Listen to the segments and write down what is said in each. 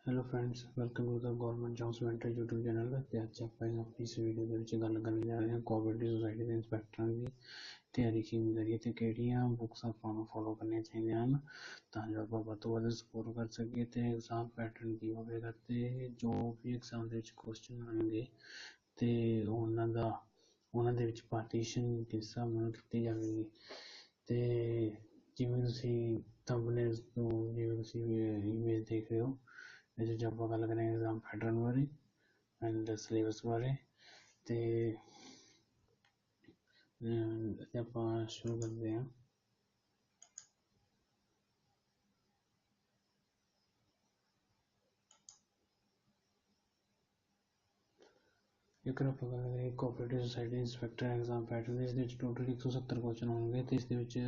Hello friends, welcome to the government jobs mentor YouTube channel. ਤੇ ਅੱਜ ਆਪਾਂ ਇਸ ਵੀਡੀਓ ਦੇ ਵਿੱਚ ਗੱਲ ਕਰਨ ਜਾ ਰਹੇ ਹਾਂ ਕੋਆਪਰੇਟਿਵ ਸੁਸਾਇਟੀ ਦੇ ਇੰਸਪੈਕਟਰਾਂ ਦੀ ਤਿਆਰੀ ਕਿਵੇਂ ਕਰੀਏ ਤੇ ਕਿਹੜੀਆਂ ਬੁੱਕਸ ਆਪਾਂ ਨੂੰ ਫੋਲੋ ਕਰਨੀਆਂ ਚਾਹੀਦੀਆਂ ਹਨ ਤਾਂ ਜੋ ਆਪਾਂ ਵੱਧ ਤੋਂ ਵੱਧ ਸਕੋਰ ਕਰ ਸਕੀਏ ਤੇ ਐਗਜ਼ਾਮ ਪੈਟਰਨ ਕੀ ਹੋਵੇਗਾ ਤੇ ਜੋ ਵੀ ਐਗਜ਼ਾਮ ਦੇ ਵਿੱਚ ਕੁਐਸਚਨ ਆਉਣਗੇ ਤੇ ਉਹਨਾਂ ਦੇ ਵਿੱਚ ਪਾਰਟੀਸ਼ਨ ਕਿਸ ਹਿਸਾਬ ਨਾਲ ਕੀਤੀ ਜਾਵੇਗੀ। ਤੇ ਜਿਵੇਂ ਤੁਸੀਂ ਥੰਬਨੇਲ ਤੋਂ ਜਿਵੇਂ ਤੁਸੀਂ ਇਮੇਜ ਦੇਖ ਰਹੇ ਹੋ, ਇਹਦੇ ਵਿੱਚ ਆਪਾਂ ਗੱਲ ਕਰਾਂਗੇ ਐਗਜ਼ਾਮ ਪੈਟਰਨ ਬਾਰੇ ਐਂਡ ਸਿਲੇਬਸ ਬਾਰੇ ਤੇ ਆਪਾਂ ਸ਼ੁਰੂ ਕਰਦੇ ਹਾਂ। ਜੇਕਰ ਆਪਾਂ ਗੱਲ ਕਰੀਏ cooperative society inspector exam pattern ਦੇ, ਇਸ ਦੇ ਵਿੱਚ ਟੋਟਲ 170 ਕੁਐਸਚਨ ਹੋਣਗੇ ਤੇ ਇਸ ਦੇ ਵਿੱਚ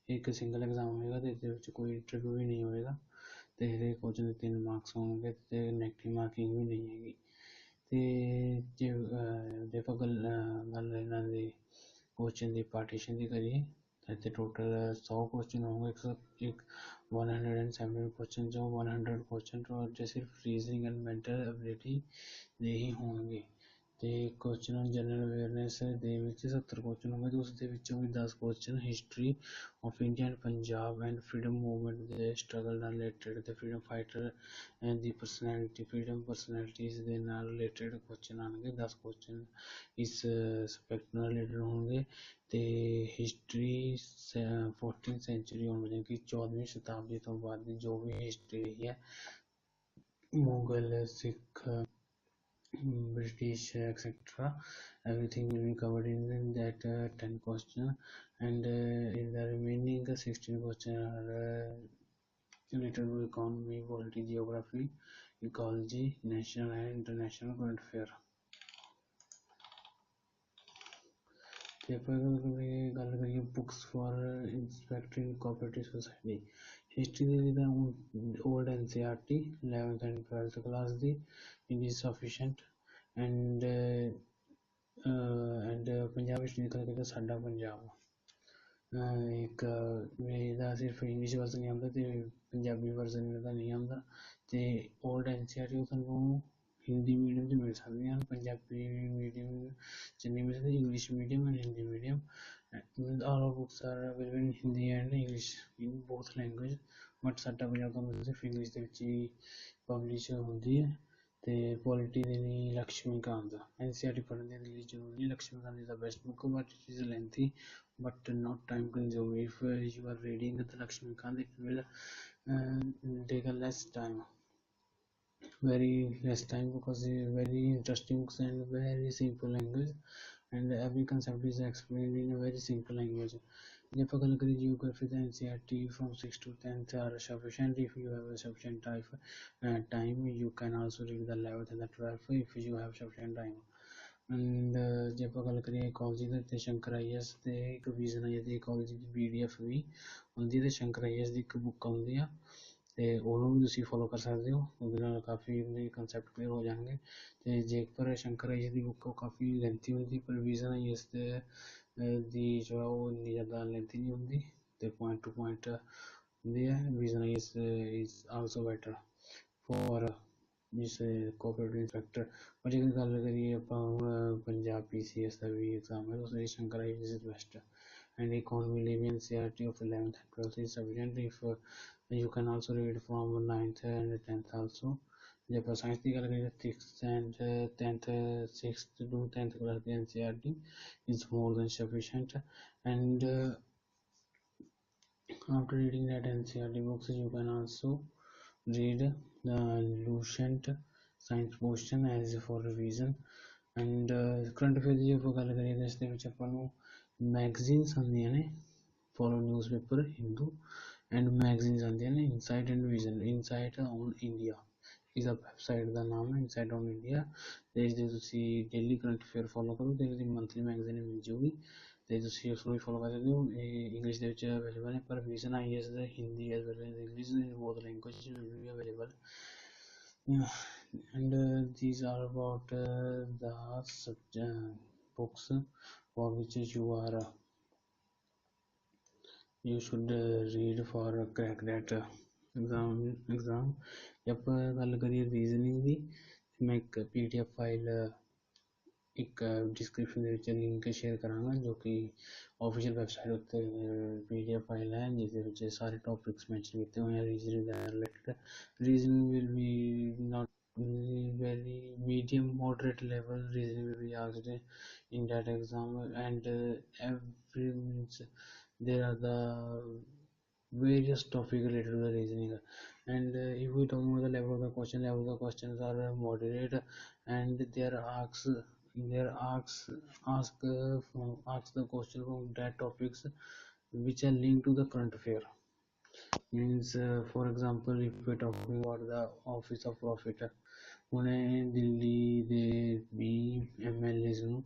ਇੱਕ ਸਿੰਗਲ ਐਗਜ਼ਾਮ ਹੋਏਗਾ ਤੇ ਇਸ ਦੇ ਵਿੱਚ ਕੋਈ ਇੰਟਰਵਿਊ ਵੀ ਨਹੀਂ ਹੋਏਗਾ ਤੇ ਹਰੇਕ ਕੁਐਸਚਨ ਦੇ 3 ਮਾਰਕਸ ਹੋਣਗੇ ਤੇ ਨੈਗੇਟਿਵ ਮਾਰਕਿੰਗ ਵੀ ਨਹੀਂ ਹੈਗੀ। ਤੇ ਜੇ ਆਪਾਂ ਗੱਲ ਇਹਨਾਂ ਦੇ ਕੁਐਸਚਨ ਦੀ ਪਾਰਟੀਸ਼ਨ ਦੀ ਕਰੀਏ ਤਾਂ ਇੱਥੇ ਟੋਟਲ 100 ਕੁਐਸਚਨ ਹੋਣਗੇ। 170 ਕੁਐਸਚਨ ਜੋ 100 ਕੁਐਸਚਨ ਜੋ ਸਿਰਫ ਰੀਜ਼ਨਿੰਗ ਐਂਡ ਮੈਂਟਲ ਐਬਿਲਿਟੀ ਦੇ ਹੀ ਹੋਣਗੇ ਤੇ ਕੁਐਸਚਨ ਔਨ ਜਨਰਲ ਅਵੇਅਰਨੈਸ ਦੇ ਵਿੱਚ 70 ਕੁਐਸਚਨ ਹੋਣਗੇ ਤੇ ਉਸ ਦੇ ਵਿੱਚੋਂ ਵੀ 10 question history of India and Punjab and freedom movement ਦੇ ਸਟਰਗਲ ਨਾਲ ਰਿਲੇਟਡ ਤੇ freedom fighter and the personality freedom personalities ਦੇ ਨਾਲ ਰਿਲੇਟਡ ਕੁਐਸਚਨ ਆਉਣਗੇ। 10 ਕੁਐਸਚਨ ਇਸ ਸਬਜੈਕਟ ਨਾਲ ਰਿਲੇਟਡ ਹੋਣਗੇ ਤੇ ਹਿਸਟਰੀ 14th ਸੈਂਚੁਰੀ ਹੋਣੀ ਕਿ 14ਵੀਂ ਸ਼ਤਾਬਦੀ ਤੋਂ ਬਾਅਦ ਦੀ ਜੋ ਵੀ ਹਿਸਟਰੀ ਰਹੀ ਹੈ, ਮੁਗਲ, ਸਿੱਖ, British, etc. Everything will be covered in that 10 question, and in the remaining 16 question are related to economy, polity, geography, ecology, national and international current affair। ਤੇ ਆਪਾਂ ਗੱਲ ਕਰੀਏ books for inspecting cooperative society. History ਦੇ ਲਈ ਤਾਂ old NCERT 11th and 12th class ਦੀ it is sufficient and Punjab history ਦੀ ਗੱਲ ਕਰੀਏ ਤਾਂ ਸਾਡਾ ਪੰਜਾਬ ਇੱਕ ਇਹਦਾ ਸਿਰਫ ਇੰਗਲਿਸ਼ ਵਰਜ਼ਨ ਨਹੀਂ ਆਉਂਦਾ ਤੇ ਪੰਜਾਬੀ ਵਰਜ਼ਨ ਇਹਦਾ ਨਹੀਂ ਆਉਂਦਾ ਤੇ ਓਲਡ NCERT ਉਹ ਤੁਹਾਨੂੰ ਹਿੰਦੀ ਮੀਡੀਅਮ 'ਚ ਮਿਲ ਸਕਦੀਆਂ ਹਨ, ਪੰਜਾਬੀ ਮੀਡੀਅਮ 'ਚ ਨਹੀਂ ਮਿਲ ਸਕਦੀ। English medium and Hindi medium all our books are available in Hindi and English in both language, but ਸਾਡਾ ਪੰਜਾਬ ਤੋਂ ਸਿਰਫ ਇੰਗਲਿਸ਼ ਦੇ ਵਿੱਚ ਹੀ ਪਬਲਿਸ਼ ਹੁੰਦੀ ਹੈ। ਤੇ ਪੋਲਿਟੀ ਦੇ ਲਈ ਲਕਸ਼ਮੀਕਾਂਤ NCERT ਪੜ੍ਹਨ ਦੇ ਲਈ ਜ਼ਰੂਰੀ। Laxmikant is the best book but it is lengthy but not time consuming. If you are reading the Lakshmikant it will take a less time, very less time because very interesting books and very simple language and every concept is explained in a very simple language। ਜੇ ਆਪਾਂ ਗੱਲ ਕਰੀਏ geography ਤਾਂ NCERT from 6th to 10th are sufficient if you have a sufficient time you can also read the 11th and the 12th if you have sufficient time। and ਜੇ ਆਪਾਂ ਗੱਲ ਕਰੀਏ ecology ਦਾ ਤੇ ਸ਼ੰਕਰ IAS ਤੇ ਇੱਕ vision ਆਈ ਤੇ ecology ਦੀ PDF ਵੀ ਹੁੰਦੀ ਹੈ ਤੇ ਸ਼ੰਕਰ IAS ਦੀ ਇੱਕ ਬੁੱਕ ਆਉਂਦੀ ਆ ਤੇ ਉਹਨੂੰ ਵੀ ਤੁਸੀਂ ਫੋਲੋ ਕਰ ਸਕਦੇ ਹੋ, ਉਹਦੇ ਨਾਲ ਕਾਫੀ ਕੰਸੈਪਟ ਕਲੀਅਰ ਹੋ ਜਾਣਗੇ। ਤੇ ਜੇਕਰ ਸ਼ੰਕਰ IAS ਦੀ ਬੁੱਕ ਉਹ ਕਾਫੀ ਲੈਂਥੀ ਹੁੰਦੀ ਪਰ ਵਿਜ਼ਨ IAS ਦੀ ਜੋ ਉਹ ਇੰਨੀ ਜ਼ਿਆਦਾ ਲੈਂਥੀ ਨਹੀਂ ਹੁੰਦੀ ਤੇ ਪੁਆਇੰਟ ਟੂ ਪੁਆਇੰਟ ਹੁੰਦੀ ਹੈ। Vision IAS is also better for ਜਿਸ ਕੋਆਪਰੇਟਿਵ ਇੰਸਪੈਕਟਰ। ਪਰ ਜੇਕਰ ਗੱਲ ਕਰੀਏ ਆਪਾਂ ਪੰਜਾਬ PCS ਦਾ ਵੀ ਐਗਜ਼ਾਮ ਹੈ ਉਸ ਲਈ Shankar IAS is best and economy ਲਈ ਵੀ NCERT of 11th and 12th is sufficient if you can also read from 9th and 10th also। ਜੇ ਆਪਾਂ ਸਾਇੰਸ ਦੀ ਗੱਲ ਕਰੀਏ 6th and 10th 6th to 10th class the NCERT is more than sufficient and after reading that NCERT books you can also read the Lucent science portion as for revision and current affair ਦੀ ਆਪਾਂ ਗੱਲ ਕਰੀਏ ਤਾਂ ਇਸ ਦੇ ਵਿੱਚ ਆਪਾਂ ਨੂੰ magazines ਆਉਂਦੀਆਂ ਨੇ, follow newspaper Hindu and magazines ਆਉਂਦੀਆਂ ਨੇ insight and vision. Insight on India ਇਸ ਦਾ ਵੈਬਸਾਈਟ ਦਾ ਨਾਮ ਹੈ ਇਨਸਾਈਟ ਔਨ ਇੰਡੀਆ ਤੇ ਇਸ ਦੇ ਤੁਸੀਂ ਡੇਲੀ ਕਰੰਟ ਅਫੇਅਰ ਫੋਲੋ ਕਰੋ ਤੇ ਇਹਦੀ ਮੰਥਲੀ ਮੈਗਜ਼ੀਨ ਮਿਲ ਜਾਊਗੀ ਤੇ ਤੁਸੀਂ ਉਸ ਨੂੰ ਵੀ ਫੋਲੋ ਕਰ ਸਕਦੇ ਹੋ। ਇਹ ਇੰਗਲਿਸ਼ ਦੇ ਵਿੱਚ ਅਵੇਲੇਬਲ ਹੈ ਪਰ vision IAS the Hindi as well as English both language will be available and these are about the books for which you should read for crack that exam ਜੇ ਆਪਾਂ ਗੱਲ ਕਰੀਏ ਰੀਜ਼ਨਿੰਗ ਦੀ, ਮੈਂ ਇੱਕ PDF ਫਾਈਲ ਇੱਕ description ਦੇ ਵਿੱਚ link share ਕਰਾਂਗਾ, ਜੋ ਕਿ ਆਫੀਸ਼ੀਅਲ ਵੈਬਸਾਈਟ ਉੱਤੇ PDF ਫਾਈਲ ਹੈ, ਜਿਸ ਦੇ ਵਿੱਚ ਸਾਰੇ ਟੌਪਿਕਸ ਮੈਂਸ਼ਨ ਕੀਤੇ ਹੋਏ ਹਨ ਰੀਜ਼ਨਿੰਗ ਦੇ related. Reasoning will be not very medium moderate level, reasoning will be asked in that exam, and every means there are the various topics related to the reasoning. And if we talk about the level of the question, level of the questions are moderate, and there ask the question from that topics which are linked to the current affair. Means for example, if we're talking about the office of profit, ਉਹਨੇ ਦਿੱਲੀ ਦੇ 20 MLAs ਨੂੰ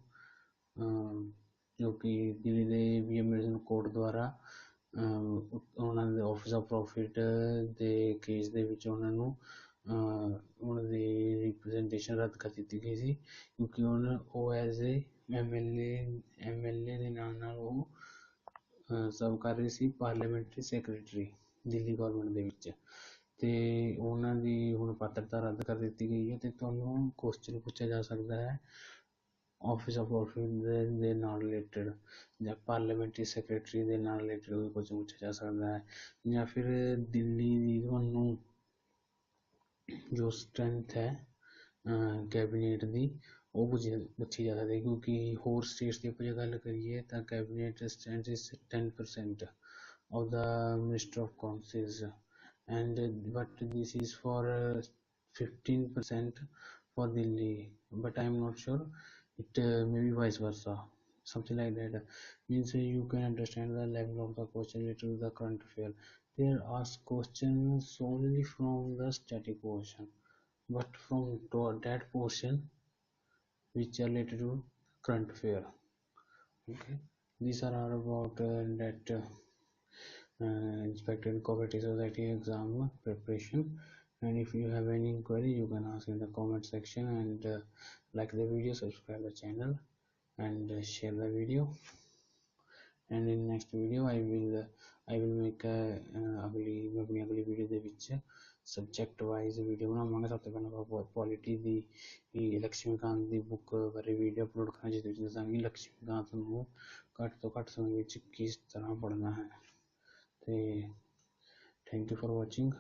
ਜੋ ਕਿ ਦਿੱਲੀ ਦੇ 20 MLAs ਨੂੰ court ਦੁਆਰਾ ਉਹਨਾਂ ਦੇ ਆਫਿਸ ਆਫ ਪ੍ਰੋਫਿਟ ਦੇ ਕੇਸ ਦੇ ਵਿੱਚ ਉਹਨਾਂ ਨੂੰ ਉਹਨਾਂ ਦੀ ਰਿਪਰੈਜ਼ੈਂਟੇਸ਼ਨ ਰੱਦ ਕਰ ਦਿੱਤੀ ਗਈ ਸੀ, ਕਿਉਂਕਿ ਉਹ ਐਜ਼ ਏ MLA ਦੇ ਨਾਲ ਉਹ ਸਰਵ ਕਰ ਰਹੀ ਸੀ ਪਾਰਲੀਮੈਂਟਰੀ ਸੈਕਟਰੀ ਦਿੱਲੀ ਗੌਰਮੈਂਟ ਦੇ ਵਿੱਚ, ਅਤੇ ਉਹਨਾਂ ਦੀ ਹੁਣ ਪਾਤਰਤਾ ਰੱਦ ਕਰ ਦਿੱਤੀ ਗਈ ਹੈ। ਅਤੇ ਤੁਹਾਨੂੰ ਕੁਐਸਚਨ ਪੁੱਛਿਆ ਜਾ ਸਕਦਾ ਹੈ ਆਫਿਸ ਆਫ ਪ੍ਰੋਫਿਟ ਦੇ ਨਾਲ ਰਿਲੇਟਡ, ਜਾਂ ਪਾਰਲੀਮੈਂਟਰੀ ਸੈਕਟਰੀ ਦੇ ਨਾਲ ਰਿਲੇਟਡ ਕੋਈ ਕੁਐਸਚਨ ਪੁੱਛਿਆ ਜਾ ਸਕਦਾ ਹੈ, ਜਾਂ ਫਿਰ ਦਿੱਲੀ ਦੀ ਤੁਹਾਨੂੰ ਜੋ ਸਟਰੈਂਥ ਹੈ ਕੈਬਨਿਟ ਦੀ ਉਹ ਪੁੱਛੀ ਜਾ ਸਕਦੀ ਹੈ, ਕਿਉਂਕਿ ਹੋਰ ਸਟੇਟਸ ਦੀ ਆਪਾਂ ਜੇ ਗੱਲ ਕਰੀਏ ਤਾਂ cabinet strength is 10% of the Minister of Councils, and but this is for 15% for Delhi, but I am not sure, it may be vice versa, something like that. Means you can understand the level of the question related to the current affair. They are asked questions solely from the static portion, but from that portion which are related to current affair. Okay, these are all about that inspector and cooperative society exam preparation. And if you have any inquiry, you can ask in the comment section, and like the video, subscribe the channel, and share the video. And in next video I will make अपनी अगली video ਦੇ ਵਿੱਚ subject wise video ਬਣਾਵਾਂਗੇ। ਸਭ ਤੋਂ ਪਹਿਲਾਂ ਆਪਾਂ polity ਦੀ ਲਕਸ਼ਮੀਕਾਂਤ ਦੀ book ਬਾਰੇ ਵੀਡੀਓ ਅਪਲੋਡ ਕਰਾਂਗੇ, ਜਿਸ ਵਿੱਚ ਦੱਸਾਂਗੇ ਲਕਸ਼ਮੀਕਾਂਤ ਨੂੰ ਘੱਟ ਤੋਂ ਘੱਟ ਸਮੇਂ ਵਿੱਚ ਕਿਸ ਤਰ੍ਹਾਂ ਪੜ੍ਹਨਾ ਹੈ। ਤੇ ਥੈਂਕ ਯੂ ਫॉर ਵਾਚਿੰਗ।